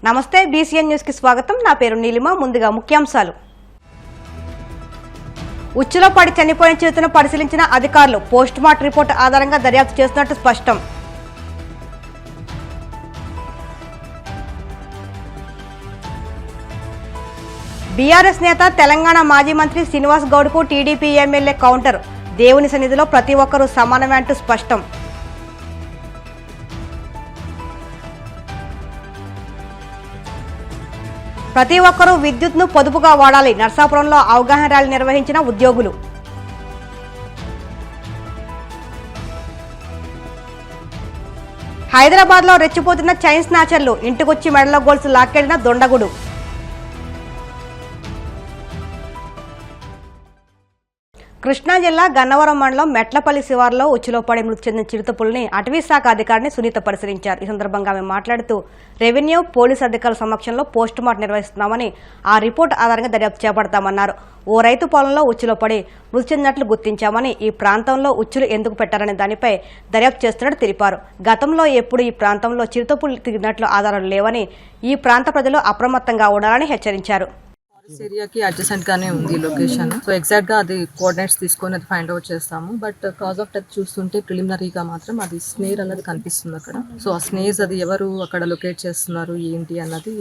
నమస్తే BCN news కి స్వాగతం. నా పేరు నీలిమ. ముందుగా ముఖ్యాంశాలు. ఉచ్చులో పడి చనిపోయిన చిరుతను పరిశీలించిన అధికారులు పోస్టుమార్టం రిపోర్టు ఆధారంగా దర్యాప్తు చేస్తున్నట్టు స్పష్టం. బీఆర్ఎస్ నేత తెలంగాణ మాజీ మంత్రి శ్రీనివాస్ గౌడ్కు టీడీపీ ఎమ్మెల్యే కౌంటర్. దేవుని సన్నిధిలో ప్రతి ఒక్కరూ సమానమే అంటూ స్పష్టం. ప్రతి ఒక్కరూ విద్యుత్ను పొదుపుగా వాడాలి. నర్సాపురంలో అవగాహన ర్యాలీ నిర్వహించిన ఉద్యోగులు. హైదరాబాద్లో రెచ్చిపోతున్న చైన్ స్నాచర్లు. ఇంటికొచ్చి మెడలో గోల్స్ లాక్కెళ్లిన దొండగుడు. కృష్ణా జిల్లా గన్నవరం మండలం మెట్లపల్లి శివారులో ఉచ్చులో పడి మృతి చెందిన చిరుతపుల్ని అటవీ శాఖ అధికారిని సునీత పరిశీలించారు. ఈ సందర్భంగా ఆమె మాట్లాడుతూ రెవెన్యూ పోలీసు అధికారుల సమక్షంలో పోస్టుమార్టం నిర్వహిస్తున్నామని, ఆ రిపోర్టు ఆధారంగా దర్యాప్తు చేపడతామన్నారు. ఓ రైతు పొలంలో ఉచ్చులో పడి మృతి చెందినట్లు గుర్తించామని, ఈ ప్రాంతంలో ఉచ్చులు ఎందుకు పెట్టారనే దానిపై దర్యాప్తు చేస్తున్నట్టు తెలిపారు. గతంలో ఎప్పుడు ఈ ప్రాంతంలో చిరుతపులు తిరిగినట్లు ఆధారాలు లేవని, ఈ ప్రాంత ప్రజలు అప్రమత్తంగా ఉండాలని హెచ్చరించారు. ఏరియాకి అడ్జసెంట్ గానే ఉంది లొకేషన్. సో ఎగ్జాక్ట్ గా అది కోఆర్డినేట్స్ తీసుకొని అది ఫైండ్ అవుట్ చేస్తాము. బట్ కాజ్ ఆఫ్ డెత్ చూస్తుంటే ప్రిలిమినరీగా మాత్రం అది స్నేర్ అన్నది కనిపిస్తుంది అక్కడ. సో ఆ స్నేర్స్ అది ఎవరు అక్కడ లొకేట్ చేస్తున్నారు ఏంటి అన్నది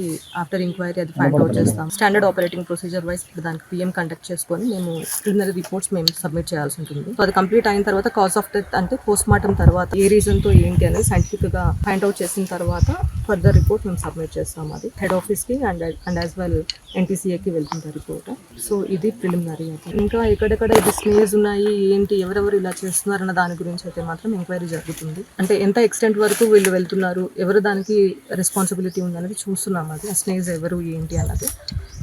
ఆఫ్టర్ ఎంక్వైరీ అది ఫైండ్ అవుట్ చేస్తాం. స్టాండర్డ్ ఆపరేటింగ్ ప్రొసీజర్ వైజ్ దానికి పిఎం కండక్ట్ చేసుకొని మేము ప్రిలిమినరీ రిపోర్ట్స్ మేము సబ్మిట్ చేయాల్సి ఉంటుంది. సో అది కంప్లీట్ అయిన తర్వాత కాజ్ ఆఫ్ డెత్ అంటే పోస్ట్ మార్టం తర్వాత ఏ రీజన్ తో ఏంటి అనేది సైంటిఫిక్ గా ఫైండ్ అవుట్ చేసిన తర్వాత ఫర్దర్ రిపోర్ట్ మేము సబ్మిట్ చేస్తాం. అది హెడ్ ఆఫీస్ కి అండ్ యాజ్ వెల్ ఎన్టీసీఏకి వెళ్తుంటారు రిపోర్ట్. సో ఇది ప్రిలిమినరీ అయితే. ఇంకా ఎక్కడెక్కడ ఇది స్నేర్స్ ఉన్నాయి ఏంటి ఎవరెవరు ఇలా చేస్తున్నారు అన్న దాని గురించి అయితే మాత్రం ఎంక్వైరీ జరుగుతుంది. అంటే ఎంత ఎక్స్టెంట్ వరకు వీళ్ళు వెళ్తున్నారు, ఎవరు దానికి రెస్పాన్సిబిలిటీ ఉందనేది చూస్తున్నాం. అది ఆ స్నేర్స్ ఎవరు ఏంటి అన్నది.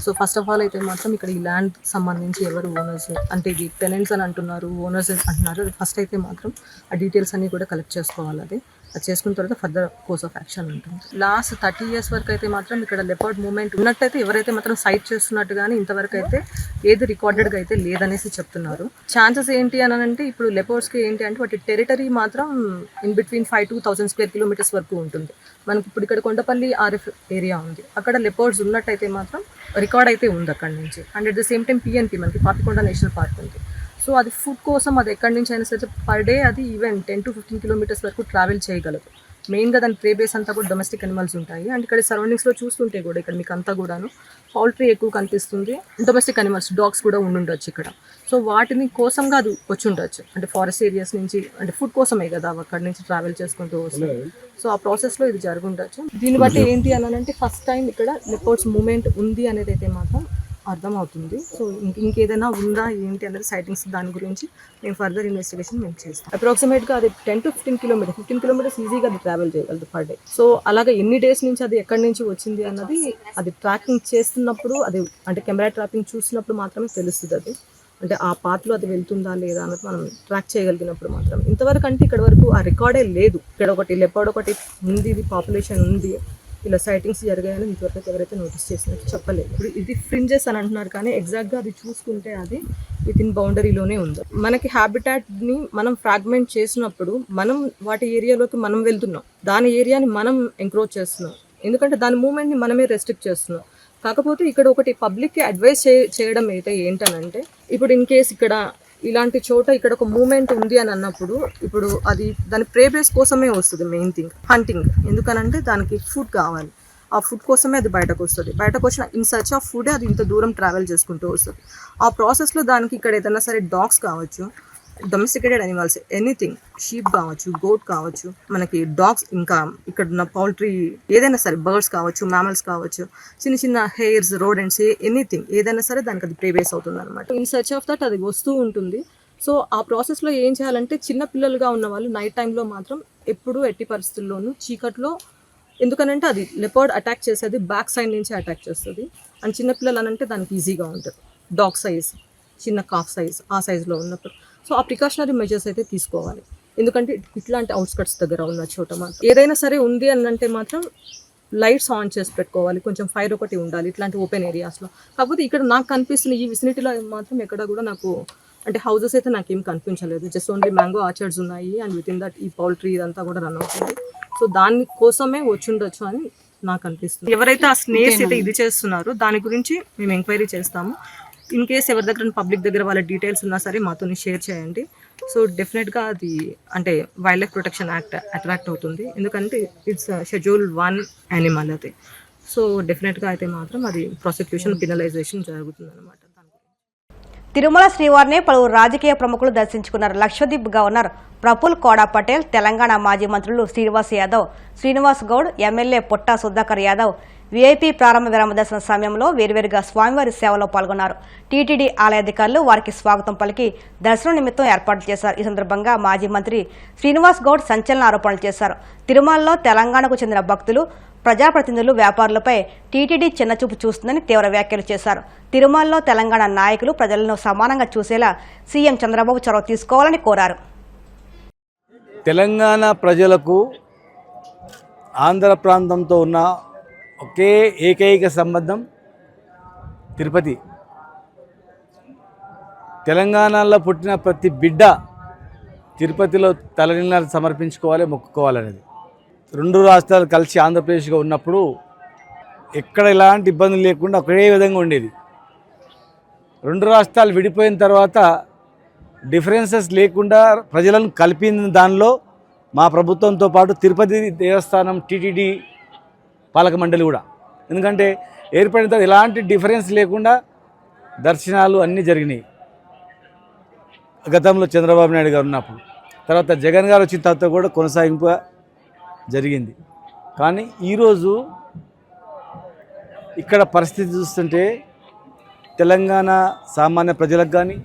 సో ఫస్ట్ ఆఫ్ ఆల్ అయితే మాత్రం ఇక్కడ ఈ ల్యాండ్ సంబంధించి ఎవరు ఓనర్స్, అంటే ఇది టెనెంట్స్ అని అంటున్నారు, ఓనర్స్ అంటున్నారు. అది ఫస్ట్ అయితే మాత్రం ఆ డీటెయిల్స్ అన్ని కూడా కలెక్ట్ చేసుకోవాలి. అది చేసుకున్న తర్వాత ఫర్దర్ కోర్స్ ఆఫ్ యాక్షన్ ఉంటుంది. లాస్ట్ 30 years వరకు అయితే మాత్రం ఇక్కడ లెపర్డ్ మూవ్మెంట్ ఉన్నట్టయితే ఎవరైతే మాత్రం సైట్ చేస్తున్నట్టు కానీ ఇంతవరకు అయితే ఏది రికార్డెడ్గా అయితే లేదనేసి చెప్తున్నారు. ఛాన్సెస్ ఏంటి అని అంటే ఇప్పుడు లెపర్డ్స్కి ఏంటి అంటే వాటి టెరిటరీ మాత్రం in between 5 to 1000 square kilometers వరకు ఉంటుంది. మనకి ఇప్పుడు ఇక్కడ కొండపల్లి ఆర్ఎఫ్ ఏరియా ఉంది, అక్కడ లెపర్డ్స్ ఉన్నట్టయితే మాత్రం రికార్డ్ అయితే ఉంది అక్కడ నుంచి. And at the same time PNP మనకి పాపికొండ నేషనల్ పార్క్ ఉంది. సో అది ఫుడ్ కోసం అది ఎక్కడి నుంచి అయినా సరే పర్ డే అది ఈవెన్ 10 to 15 kilometers వరకు ట్రావెల్ చేయగలదు. మెయిన్గా దాని ప్రే బేస్ అంతా కూడా డొమెస్టిక్ అనిమల్స్ ఉంటాయి. అండ్ ఇక్కడ సరౌండింగ్స్లో చూస్తుంటే కూడా ఇక్కడ మీకు అంతా కూడాను పౌల్ట్రీ ఎక్కువ కనిపిస్తుంది. డొమెస్టిక్ అనిమల్స్ డాగ్స్ కూడా ఉండుండొచ్చు ఇక్కడ. సో వాటిని కోసంగా అది వచ్చి ఉండొచ్చు. అంటే ఫారెస్ట్ ఏరియాస్ నుంచి అంటే ఫుడ్ కోసమే కదా అక్కడి నుంచి ట్రావెల్ చేసుకుంటూ వస్తుంది. సో ఆ ప్రాసెస్లో ఇది జరుగుండొచ్చు. దీన్ని బట్టి ఏంటి అని అంటే ఫస్ట్ టైం ఇక్కడ లెపర్డ్స్ మూవ్మెంట్ ఉంది అనేది అయితే మాత్రం అర్థమవుతుంది. సో ఇంకేదైనా ఉందా ఏంటి అనేది సైటింగ్స్ దాని గురించి మేము ఫర్దర్ ఇన్వెస్టిగేషన్ మేము చేస్తాం. అప్రాక్సిమేట్గా అది 10 to 15 kilometers 15 kilometers ఈజీగా అది ట్రావెల్ చేయగలదు పర్ డే. సో అలాగే ఎన్ని డేస్ నుంచి అది ఎక్కడి నుంచి వచ్చింది అన్నది అది ట్రాకింగ్ చేస్తున్నప్పుడు అది అంటే కెమెరా ట్రాపింగ్ చూసినప్పుడు మాత్రమే తెలుస్తుంది. అది అంటే ఆ పాత్లో అది వెళ్తుందా లేదా అన్నది మనం ట్రాక్ చేయగలిగినప్పుడు మాత్రం. ఇంతవరకు అంటే ఇక్కడ వరకు ఆ రికార్డే లేదు. ఇక్కడ ఒకటి లెపర్డ్ ఒకటి ఉంది, ఇది పాపులేషన్ ఉంది, ఇలా సైటింగ్స్ జరిగాయని ఇంతవరకు ఎవరైతే నోటీస్ చేసినట్టు చెప్పలేదు. ఇప్పుడు ఇది ఫ్రింజెస్ అని అంటున్నారు కానీ ఎగ్జాక్ట్గా అది చూసుకుంటే అది విత్ ఇన్ బౌండరీలోనే ఉంది. మనకి హ్యాబిటాట్ని మనం ఫ్రాగ్మెంట్ చేసినప్పుడు మనం వాటి ఏరియాలోకి మనం వెళ్తున్నాం, దాని ఏరియాని మనం ఎంక్రోచ్ చేస్తున్నాం. ఎందుకంటే దాని మూవ్మెంట్ని మనమే రెస్ట్రిక్ట్ చేస్తున్నాం. కాకపోతే ఇక్కడ ఒకటి పబ్లిక్కి అడ్వైస్ చేయడం అయితే ఏంటనంటే ఇప్పుడు ఇన్ కేస్ ఇక్కడ ఇలాంటి చోట ఇక్కడ ఒక మూమెంట్ ఉంది అని అన్నప్పుడు ఇప్పుడు అది దాని ప్రే బేస్ కోసమే వస్తుంది. Main thing hunting. ఎందుకనంటే దానికి ఫుడ్ కావాలి, ఆ ఫుడ్ కోసమే అది బయటకు వస్తుంది. బయటకు వచ్చిన ఇన్ సర్చ్ ఆఫ్ ఫుడ్ అది ఇంత దూరం ట్రావెల్ చేసుకుంటూ వస్తుంది. ఆ ప్రాసెస్లో దానికి ఇక్కడ ఏదైనా సరే డాగ్స్ కావచ్చు, డొమెస్టికేటెడ్ అనిమల్స్ ఎనీథింగ్, షీప్ కావచ్చు, గోట్ కావచ్చు, మనకి డాగ్స్, ఇంకా ఇక్కడ ఉన్న పౌల్ట్రీ ఏదైనా సరే బర్డ్స్ కావచ్చు, మ్యామల్స్ కావచ్చు, చిన్న చిన్న హెయిర్స్, రోడెంట్స్, ఎనీథింగ్ ఏదైనా సరే దానికి అది ప్రే బేస్ అవుతుంది అనమాట. ఇన్ సర్చ్ ఆఫ్ దట్ అది వస్తూ ఉంటుంది. సో ఆ ప్రాసెస్లో ఏం చేయాలంటే చిన్న పిల్లలుగా ఉన్న వాళ్ళు నైట్ టైంలో మాత్రం ఎప్పుడూ ఎట్టి పరిస్థితుల్లోనూ చీకట్లో, ఎందుకనంటే అది లెపర్డ్ అటాక్ చేసేది బ్యాక్ సైడ్ నుంచి అటాక్ చేస్తుంది. అండ్ చిన్నపిల్లలు అనంటే దానికి ఈజీగా ఉంటుంది. డాగ్ సైజ్, చిన్న కాఫ్ సైజ్, ఆ సైజులో ఉన్నప్పుడు. సో ఆ ప్రికాషనరీ మెజర్స్ అయితే తీసుకోవాలి. ఎందుకంటే ఇట్లాంటి అవుట్స్కట్స్ దగ్గర ఉన్న చోట మాత్రం ఏదైనా సరే ఉంది అని అంటే మాత్రం లైట్స్ ఆన్ చేసి పెట్టుకోవాలి, కొంచెం ఫైర్ ఒకటి ఉండాలి ఇట్లాంటి ఓపెన్ ఏరియాస్లో. కాకపోతే ఇక్కడ నాకు కనిపిస్తున్న ఈ విసినిటీలో మాత్రం ఎక్కడ కూడా నాకు అంటే హౌసెస్ అయితే నాకేం కనిపించలేదు. జస్ట్ ఓన్లీ మ్యాంగో ఆర్చర్డ్స్ ఉన్నాయి అండ్ విత్ ఇన్ దట్ ఈ పౌల్ట్రీ ఇదంతా కూడా రన్ అవుతుంది. సో దాని కోసమే వచ్చి ఉండొచ్చు అని నాకు అనిపిస్తుంది. ఎవరైతే ఆ స్నేక్స్ అయితే ఇది చేస్తున్నారో దాని గురించి మేము ఎంక్వైరీ చేస్తాము. ఇన్ కేస్ ఎవరి దగ్గర పబ్లిక్ దగ్గర వాళ్ళ డీటెయిల్స్ ఉన్నా సరే మాతో షేర్ చేయండి. సో డెఫినెట్గా అది అంటే wild life protection act attract అవుతుంది, ఎందుకంటే ఇట్స్ షెడ్యూల్ 1 యానిమల్ అది. సో డెఫినెట్గా అయితే మాత్రం అది ప్రాసిక్యూషన్ పినలైజేషన్ జరుగుతుంది అనమాట. తిరుమల శ్రీవారిని పలువురు రాజకీయ ప్రముఖులు దర్శించుకున్నారు. లక్షద్వీప్ గవర్నర్ ప్రఫుల్ కోడా పటేల్, తెలంగాణ మాజీ మంత్రులు శ్రీనివాస్ యాదవ్, శ్రీనివాస్ గౌడ్, ఎమ్మెల్యే పుట్టా సుధాకర్ యాదవ్ వీఐపీ ప్రారంభ విరామ దర్శన సమయంలో వేర్వేరుగా స్వామివారి సేవలో పాల్గొన్నారు. టీటీడీ ఆలయాధికారులు వారికి స్వాగతం పలికి దర్శనం నిమిత్తం ఏర్పాట్లు చేశారు. ఈ సందర్భంగా మాజీ మంత్రి శ్రీనివాస్ గౌడ్ సంచలన ఆరోపణలు చేశారు. తిరుమలలో తెలంగాణకు చెందిన భక్తులు, ప్రజాప్రతినిధులు, వ్యాపారులపై టీటీడీ చిన్నచూపు చూస్తుందని తీవ్ర వ్యాఖ్యలు చేశారు. తిరుమలలో తెలంగాణ నాయకులు ప్రజలను సమానంగా చూసేలా సీఎం చంద్రబాబు చొరవ తీసుకోవాలని కోరారు. తెలంగాణ ప్రజలకు ఆంధ్ర ప్రాంతంతో ఉన్న ఒకే ఏకైక సంబంధం తిరుపతి. తెలంగాణలో పుట్టిన ప్రతి బిడ్డ తిరుపతిలో తలనీలాలు సమర్పించుకోవాలి, మొక్కుకోవాలనేది. రెండు రాష్ట్రాలు కలిసి ఆంధ్రప్రదేశ్గా ఉన్నప్పుడు ఎక్కడ ఎలాంటి ఇబ్బందులు లేకుండా ఒకే విధంగా ఉండేది. రెండు రాష్ట్రాలు విడిపోయిన తర్వాత డిఫరెన్సెస్ లేకుండా ప్రజలను కలిపిన దానిలో మా ప్రభుత్వంతో పాటు తిరుపతి దేవస్థానం, టీటీడీ పాలక మండలి కూడా. ఎందుకంటే ఏర్పడిన తర్వాత ఎలాంటి డిఫరెన్స్ లేకుండా దర్శనాలు అన్నీ జరిగినాయి. గతంలో చంద్రబాబు నాయుడు గారు ఉన్నప్పుడు, తర్వాత జగన్ గారు వచ్చిన తర్వాత కూడా కొనసాగింపుగా జరిగింది. కానీ ఈరోజు ఇక్కడ పరిస్థితి చూస్తుంటే తెలంగాణ సామాన్య ప్రజలకు కానీ,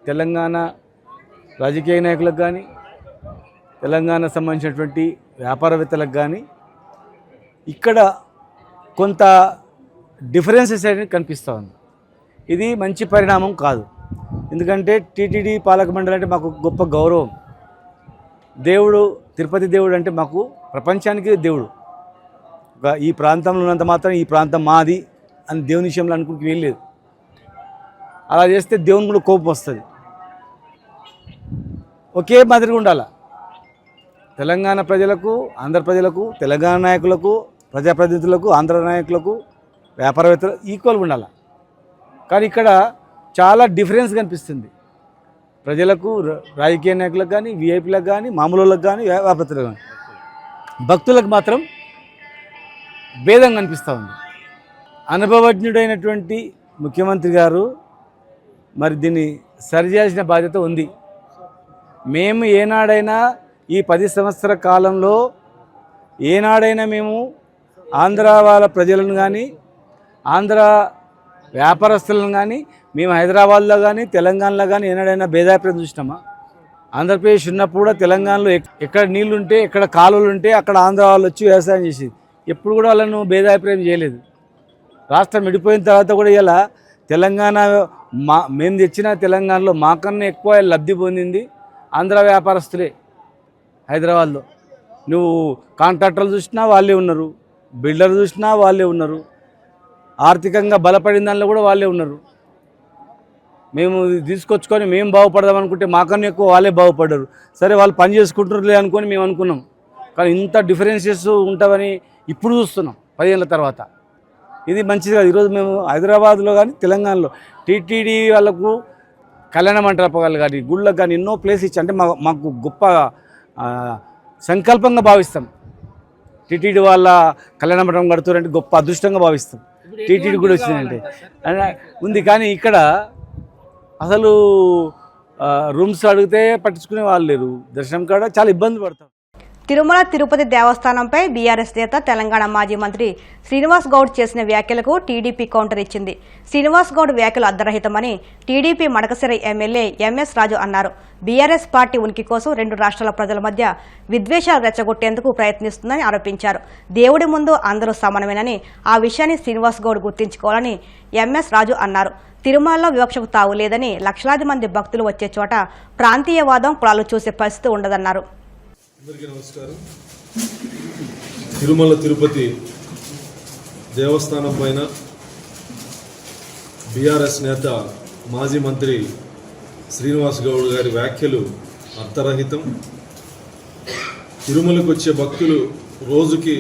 తెలంగాణ రాజకీయ నాయకులకు కానీ, తెలంగాణ సంబంధించినటువంటి వ్యాపారవేత్తలకు కానీ ఇక్కడ కొంత డిఫరెన్సెస్ అనేది కనిపిస్తూ ఉంది. ఇది మంచి పరిణామం కాదు. ఎందుకంటే టీటీడీ పాలక మండలి అంటే మాకు గొప్ప గౌరవం. దేవుడు, తిరుపతి దేవుడు అంటే మాకు ప్రపంచానికి దేవుడు. ఈ ప్రాంతంలో ఉన్నంత మాత్రం ఈ ప్రాంతం మాది అని దేవుని విషయంలో అనుకుంటూ వెళ్ళలేదు. అలా చేస్తే దేవుని కూడా కోపం వస్తుంది. ఒకే మాదిరిగా ఉండాలి. తెలంగాణ ప్రజలకు, ఆంధ్ర ప్రజలకు, తెలంగాణ నాయకులకు, ప్రజాప్రతినిధులకు, ఆంధ్ర నాయకులకు, వ్యాపారవేత్తలు ఈక్వల్గా ఉండాలి. కానీ ఇక్కడ చాలా డిఫరెన్స్ కనిపిస్తుంది. ప్రజలకు, రాజకీయ నాయకులకు కానీ, వీఐపీలకు కానీ, మామూలు వాళ్ళకు కానీ, వ్యాపారవేత్తలకు కానీ, భక్తులకు మాత్రం భేదం కనిపిస్తూ ఉంది. అనుభవజ్ఞుడైనటువంటి ముఖ్యమంత్రి గారు మరి దీన్ని సరిచేయాల్సిన బాధ్యత ఉంది. మేము ఏనాడైనా ఈ 10 సంవత్సరాల కాలంలో ఏనాడైనా మేము ఆంధ్ర వాళ్ళ ప్రజలను కానీ, ఆంధ్ర వ్యాపారస్తులను కానీ, మేము హైదరాబాద్లో కానీ, తెలంగాణలో కానీ ఏనాడైనా భేదాభిప్రాయం చూసినామా? ఆంధ్రప్రదేశ్ ఉన్నప్పుడు కూడా తెలంగాణలో ఎక్కడ నీళ్ళు ఉంటే, ఎక్కడ కాలువలు ఉంటే అక్కడ ఆంధ్ర వాళ్ళు వచ్చి వ్యవసాయం చేసేది. ఎప్పుడు కూడా వాళ్ళను భేదాభిప్రాయం చేయలేదు. రాష్ట్రం విడిపోయిన తర్వాత కూడా ఇలా తెలంగాణ మేము తెచ్చిన తెలంగాణలో మాకన్నా ఎక్కువ లబ్ధి పొందింది ఆంధ్ర వ్యాపారస్తులే. హైదరాబాద్లో నువ్వు కాంట్రాక్టర్లు చూసినా వాళ్ళే ఉన్నారు, బిల్డర్లు చూసినా వాళ్ళే ఉన్నారు, ఆర్థికంగా బలపడిన దానిలో కూడా వాళ్ళే ఉన్నారు. మేము తీసుకొచ్చుకొని మేము బాగుపడదాం అనుకుంటే మాకన్నా ఎక్కువ వాళ్ళే బాగుపడ్డారు. సరే వాళ్ళు పని చేసుకుంటున్నారులే అనుకొని మేము అనుకున్నాం. కానీ ఇంత డిఫరెన్సెస్ ఉంటామని ఇప్పుడు చూస్తున్నాం 10 ఏళ్ళ తర్వాత. ఇది మంచిది కాదు. ఈరోజు మేము హైదరాబాద్లో కానీ, తెలంగాణలో టీటీడీ వాళ్ళకు కళ్యాణ మంటపాలు కానీ, గుళ్ళకు కానీ ఎన్నో ప్లేస్ ఇచ్చి అంటే మాకు గొప్ప సంకల్పంగా భావిస్తాం. టీటీడీ వాళ్ళ కళ్యాణ మండపం కడుతున్నారంటే గొప్ప అదృష్టంగా భావిస్తాం. టీటీడీ కూడా వచ్చిందంటే ఉంది. కానీ ఇక్కడ అసలు రూమ్స్ అడిగితే పట్టించుకునే వాళ్ళు లేరు. దర్శనం కాడ చాలా ఇబ్బంది పడతాం. తిరుమల తిరుపతి దేవస్థానంపై బీఆర్ఎస్ నేత, తెలంగాణ మాజీ మంత్రి శ్రీనివాస్ గౌడ్ చేసిన వ్యాఖ్యలకు టీడీపీ కౌంటర్ ఇచ్చింది. శ్రీనివాస్ గౌడ్ వ్యాఖ్యలు అర్ధరహితమని టీడీపీ మడకసిర ఎమ్మెల్యే ఎంఎస్ రాజు అన్నారు. బీఆర్ఎస్ పార్టీ ఉనికి కోసం 2 రాష్ట్రాల ప్రజల మధ్య విద్వేషాలు రెచ్చగొట్టేందుకు ప్రయత్నిస్తుందని ఆరోపించారు. దేవుడి ముందు అందరూ సమానమేనని, ఆ విషయాన్ని శ్రీనివాస్ గౌడ్ గుర్తించుకోవాలని ఎంఎస్ రాజు అన్నారు. తిరుమలలో వివక్షకు తావు లేదని, లక్షలాది మంది భక్తులు వచ్చే చోట ప్రాంతీయవాదం, కులాలు చూసే పరిస్థితి ఉండదన్నారు. అందరికీ నమస్కారం. తిరుమల తిరుపతి దేవస్థానం పైన బీఆర్ఎస్ నేత, మాజీ మంత్రి శ్రీనివాస్ గౌడ్ గారి వ్యాఖ్యలు అర్థరహితం. తిరుమలకు వచ్చే భక్తులు రోజుకి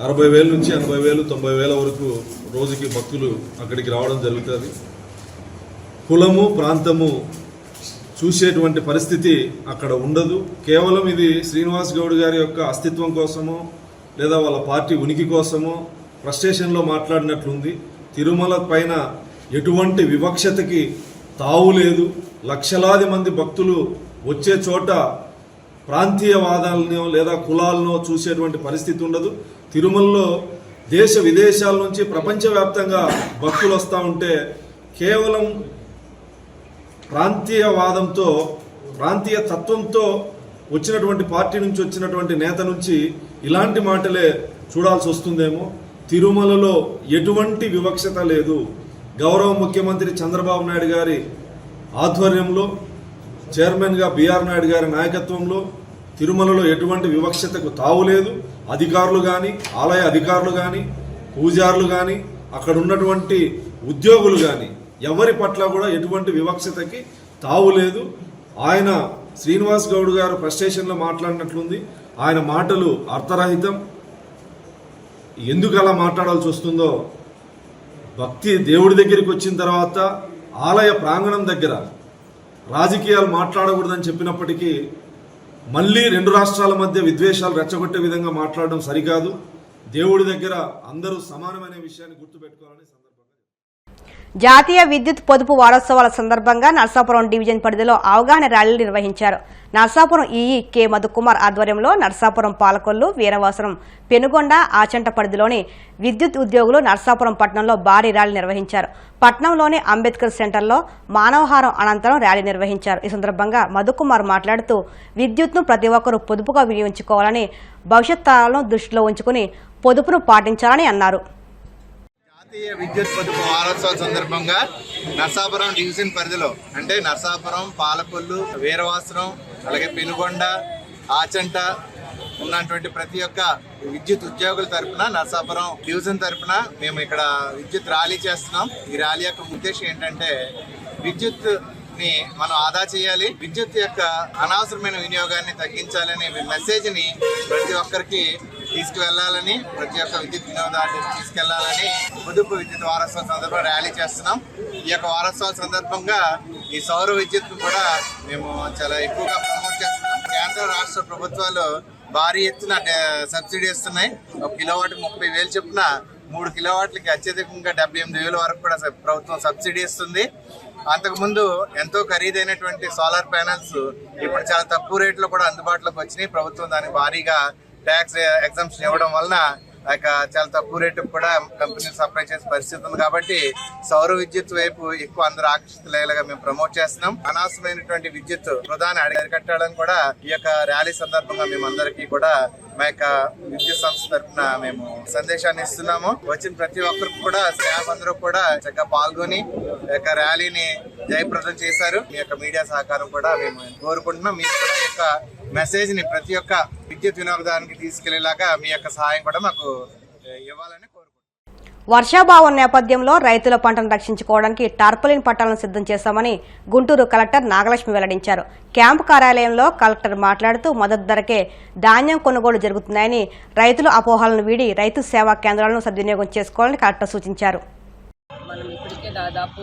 60,000 నుంచి 80,000 90,000 వరకు రోజుకి భక్తులు అక్కడికి రావడం జరుగుతుంది. కులము ప్రాంతము చూసేటువంటి పరిస్థితి అక్కడ ఉండదు. కేవలం ఇది శ్రీనివాస్ గౌడ్ గారి యొక్క అస్తిత్వం కోసమో లేదా వాళ్ళ పార్టీ ఉనికి కోసమో ఫ్రస్ట్రేషన్లో మాట్లాడినట్లుంది. తిరుమల పైన ఎటువంటి వివక్షతకి తావు లేదు. లక్షలాది మంది భక్తులు వచ్చే చోట ప్రాంతీయవాదాలనో లేదా కులాలనో చూసేటువంటి పరిస్థితి ఉండదు. తిరుమలలో దేశ విదేశాల నుంచి ప్రపంచవ్యాప్తంగా భక్తులు వస్తూ ఉంటే కేవలం ప్రాంతీయవాదంతో ప్రాంతీయ తత్వంతో వచ్చినటువంటి పార్టీ నుంచి వచ్చినటువంటి నేత నుంచి ఇలాంటి మాటలే చూడాల్సి వస్తుందేమో. తిరుమలలో ఎటువంటి వివక్షత లేదు. గౌరవ ముఖ్యమంత్రి చంద్రబాబు నాయుడు గారి ఆధ్వర్యంలో చైర్మన్గా బిఆర్ నాయుడు గారి నాయకత్వంలో తిరుమలలో ఎటువంటి వివక్షతకు తావులేదు. అధికారులు కానీ ఆలయ అధికారులు కానీ పూజారులు కానీ అక్కడ ఉన్నటువంటి ఉద్యోగులు కానీ ఎవరి పట్ల కూడా ఎటువంటి వివక్షతకి తావులేదు. ఆయన శ్రీనివాస్ గౌడ్ గారు ఫ్రస్ట్రేషన్లో మాట్లాడినట్లుంది. ఆయన మాటలు అర్థరహితం. ఎందుకు అలా మాట్లాడాల్సి వస్తుందో, భక్తి దేవుడి దగ్గరికి వచ్చిన తర్వాత ఆలయ ప్రాంగణం దగ్గర రాజకీయాలు మాట్లాడకూడదని చెప్పినప్పటికీ మళ్ళీ 2 రాష్ట్రాల మధ్య విద్వేషాలు రెచ్చగొట్టే విధంగా మాట్లాడడం సరికాదు. దేవుడి దగ్గర అందరూ సమానమైన విషయాన్ని గుర్తుపెట్టుకోవాలని సందర్భంగా జాతీయ విద్యుత్ పొదుపు వారోత్సవాల సందర్భంగా నర్సాపురం డివిజన్ పరిధిలో అవగాహన ర్యాలీలు నిర్వహించారు. నర్సాపురం ఈఈ కె మధుకుమార్ ఆధ్వర్యంలో నర్సాపురం పాలకొల్లు వీరవాసరం పెనుగొండ ఆచంట పరిధిలోని విద్యుత్ ఉద్యోగులు నర్సాపురం పట్టణంలో భారీ ర్యాలీ నిర్వహించారు. పట్టణంలోని అంబేద్కర్ సెంటర్లో మానవహారం అనంతరం ర్యాలీ నిర్వహించారు. ఈ సందర్భంగా మధుకుమార్ మాట్లాడుతూ విద్యుత్ను ప్రతి ఒక్కరూ పొదుపుగా వినియోగించుకోవాలని, భవిష్యత్ తరాలను దృష్టిలో ఉంచుకుని పొదుపును పాటించాలని అన్నారు. జాతీయ విద్యుత్ పొదుపు వారోత్సవాల సందర్భంగా నర్సాపురం డివిజన్ పరిధిలో అంటే నర్సాపురం, పాలకొల్లు, వీరవాసరం, అలాగే పెనుగొండ, ఆచంట ఉన్నటువంటి ప్రతి ఒక్క విద్యుత్ ఉద్యోగుల తరఫున నర్సాపురం డివిజన్ తరఫున మేము ఇక్కడ విద్యుత్ ర్యాలీ చేస్తున్నాం. ఈ ర్యాలీ యొక్క ఉద్దేశం ఏంటంటే విద్యుత్ ని మనం ఆదా చేయాలి, విద్యుత్ యొక్క అనవసరమైన వినియోగాన్ని తగ్గించాలనే మెసేజ్ ని ప్రతి ఒక్కరికి తీసుకువెళ్లాలని, ప్రతి ఒక్క విద్యుత్ వినియోగాన్ని తీసుకెళ్లాలని పొదుపు విద్యుత్ వారోత్సవం సందర్భంగా ర్యాలీ చేస్తున్నాం. ఈ యొక్క వారోత్సవాల సందర్భంగా ఈ సౌర విద్యుత్ కూడా మేము చాలా ఎక్కువగా ప్రమోట్ చేస్తున్నాం. కేంద్ర రాష్ట్ర ప్రభుత్వాలు భారీ ఎత్తున సబ్సిడీ ఇస్తున్నాయి. 1 కిలోవాట్ 30,000 చొప్పున 3 కిలోవాట్లకి అత్యధికంగా 78,000 వరకు కూడా ప్రభుత్వం సబ్సిడీ ఇస్తుంది. అంతకుముందు ఎంతో ఖరీదైనటువంటి సోలార్ ప్యానెల్స్ ఇప్పుడు చాలా తక్కువ రేట్లో కూడా అందుబాటులోకి వచ్చినాయి. ప్రభుత్వం దానికి భారీగా ట్యాక్స్ ఎగ్జంప్షన్ ఇవ్వడం వలన చాలా తక్కువ రేటుకు కూడా కంపెనీలు సప్లై చేసే పరిస్థితి ఉంది. కాబట్టి సౌర విద్యుత్ వైపు ఎక్కువ అందరూ ఆకర్షితులయ్యేలాగా మేము ప్రమోట్ చేస్తున్నాం. అనవసరమైనటువంటి విద్యుత్ వృధాన్ని అరికట్టాలని కూడా ఈ యొక్క ర్యాలీ సందర్భంగా మేము అందరికీ కూడా మా యొక్క విద్యుత్ సంస్థ తరఫున మేము సందేశాన్ని ఇస్తున్నాము. వచ్చిన ప్రతి ఒక్కరికి కూడా స్టాఫ్ అందరూ కూడా చక్కగా పాల్గొని ఈ యొక్క ర్యాలీని జయప్రదం చేశారు. మీ యొక్క మీడియా సహకారం కూడా మేము కోరుకుంటున్నాం. మీరు కూడా ఈ యొక్క మెసేజ్ ని ప్రతి ఒక్క విద్యుత్ వినియోగదానికి తీసుకెళ్లేలాగా మీ యొక్క సహాయం కూడా మాకు ఇవ్వాలని కోరుకుంటున్నాం. వర్షాభావం నేపథ్యంలో రైతుల పంటను రక్షించుకోవడానికి టార్పలిన్ పట్టాలను సిద్ధం చేశామని గుంటూరు కలెక్టర్ నాగలక్ష్మి వెల్లడించారు. క్యాంపు కార్యాలయంలో కలెక్టర్ మాట్లాడుతూ మద్దతు ధరకే ధాన్యం కొనుగోలు జరుగుతున్నాయని, రైతుల అపోహలను వీడి రైతు సేవా కేంద్రాలను సద్వినియోగం చేసుకోవాలని కలెక్టర్ సూచించారు. మనం ఇప్పటికే దాదాపు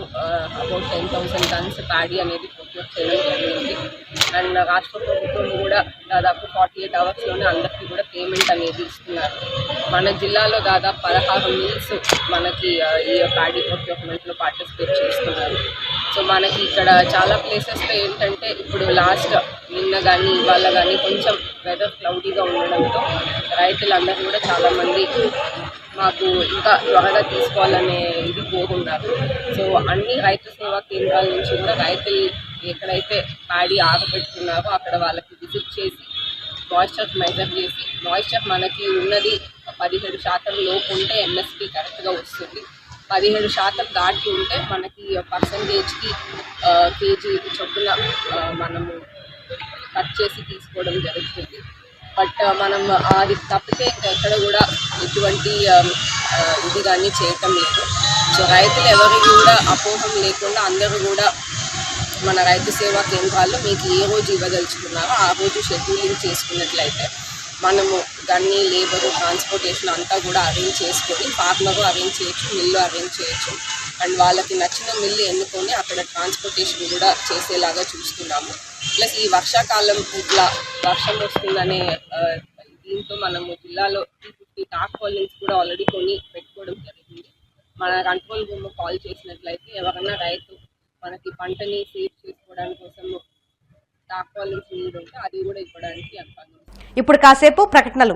అబౌట్ 10,000 టన్స్ ప్యాడీ అనేది ప్రొక్యూర్ చేయడం జరిగింది. అండ్ రాష్ట్ర ప్రభుత్వం కూడా దాదాపు 48 అవర్స్లోనే అందరికీ కూడా పేమెంట్ అనేది ఇస్తున్నారు. మన జిల్లాలో దాదాపు 16 మిల్స్ మనకి ఈ ప్యాడీ ప్రొక్యూర్మెంట్లో పార్టిసిపేట్ చేస్తున్నారు. సో మనకి ఇక్కడ చాలా ప్లేసెస్లో ఏంటంటే ఇప్పుడు లాస్ట్ నిన్న కానీ ఇవాళ కానీ కొంచెం వెదర్ క్లౌడీగా ఉండడంతో రైతులందరూ కూడా చాలామంది మాకు ఇంకా త్వరగా తీసుకోవాలనే ఇది కోరుకున్నారు. సో అన్ని రైతు సేవా కేంద్రాల నుంచి కూడా రైతులు ఎక్కడైతే ప్యాడీ ఆగపెట్టుకున్నారో అక్కడ వాళ్ళకి విజిట్ చేసి మాయిశ్చర్ మెజర్ చేసి, మాయిశ్చర్ మనకి ఉన్నది 17% లోపు ఉంటే ఎంఎస్పీ కరెక్ట్గా వస్తుంది. 17% దాటి ఉంటే మనకి పర్సంటేజ్కి కేజీ చొప్పున మనము కట్ చేసి తీసుకోవడం జరుగుతుంది. బట్ మనం అది తప్పితే ఎక్కడ కూడా ఎటువంటి ఇది కానీ చేయటం లేదు. సో రైతులు ఎవరికి కూడా అపోహం లేకుండా అందరూ కూడా మన రైతు సేవా కేంద్రాల్లో మీకు ఏ రోజు ఇవ్వదలుచుకున్నారో ఆ రోజు షెడ్యూలింగ్ చేసుకున్నట్లయితే మనము గన్ని లేబరు ట్రాన్స్పోర్టేషన్ అంతా కూడా అరేంజ్ చేసుకొని ఫార్మరు అరేంజ్ చేయొచ్చు, మిల్లు అరేంజ్ చేయొచ్చు. అండ్ వాళ్ళకి నచ్చిన మిల్లు ఎన్నుకొని అక్కడ ట్రాన్స్పోర్టేషన్ కూడా చేసేలాగా చూస్తున్నాము. ప్లస్ ఈ వర్షాకాలం ఇట్లా వర్షం వస్తుందనే దీంతో మనము జిల్లాలో 350 టార్పాలిన్స్ కూడా ఆల్రెడీ కొని పెట్టుకోవడం జరిగింది. మన కంట్రోల్ రూమ్ కాల్ చేసినట్లయితే ఎవరైనా రైతు మనకి పంటని సేవ్ చేసుకోవడానికి కోసం టార్పాలిన్స్ నీడ్ ఉంటే అది కూడా ఇవ్వడానికి అనుకుంటున్నాం. ఇప్పుడు కాసేపు ప్రకటనలు.